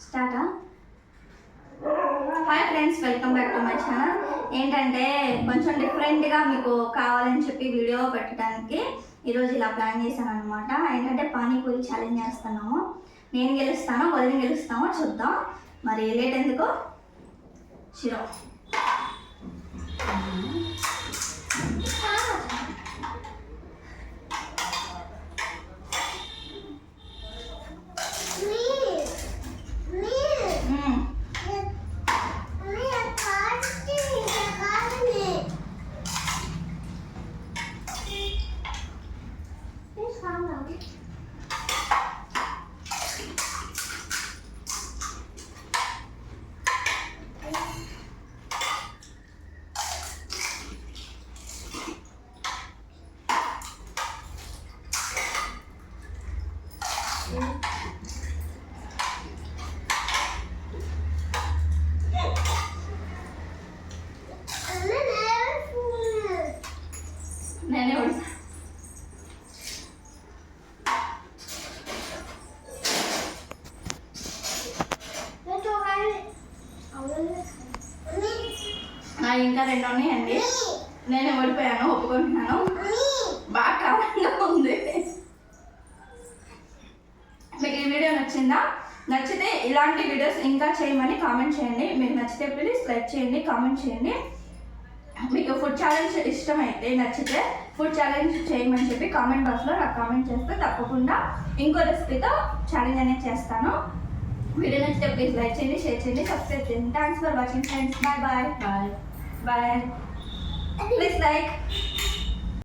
స్టార్టా? Hi friends, welcome back to my channel. ఏంటంటే కొంచెం డిఫరెంట్గా మీకు కావాలని చెప్పి వీడియో పెట్టడానికి ఈరోజు ఇలా ప్లాన్ చేశాను అనమాట. ఏంటంటే పానీపూరి ఛాలెంజ్ చేస్తున్నాము. నేను గెలుస్తాను, వదిలి గెలుస్తామో చూద్దాం. మరి లేట్ ఎందుకు, షిరో నేనే ఉడతా. ఇంకా రెండు ఉన్నాయండి. నేనే ఓడిపోయాను, ఒప్పుకుంటున్నాను. బాగా కావాలంగా ఉంది. మీకు ఈ వీడియో నచ్చిందా? నచ్చితే ఇలాంటి వీడియోస్ ఇంకా చేయమని కామెంట్ చేయండి. మీకు నచ్చితే ప్లీజ్ లైక్ చేయండి, కామెంట్ చేయండి. మీకు ఫుడ్ ఛాలెంజ్ ఇష్టమైతే నచ్చితే ఫుడ్ ఛాలెంజ్ చేయమని చెప్పి కామెంట్ బాక్స్లో నాకు కామెంట్ చేస్తే తప్పకుండా ఇంకో రెసిపీతో ఛాలెంజ్ అనేది చేస్తాను. వీడియో నచ్చితే ప్లీజ్ లైక్ చేయండి, షేర్ చేయండి, సబ్స్క్రైబ్ చేయండి. Thanks for watching friends. Bye bye bye bye. Please like.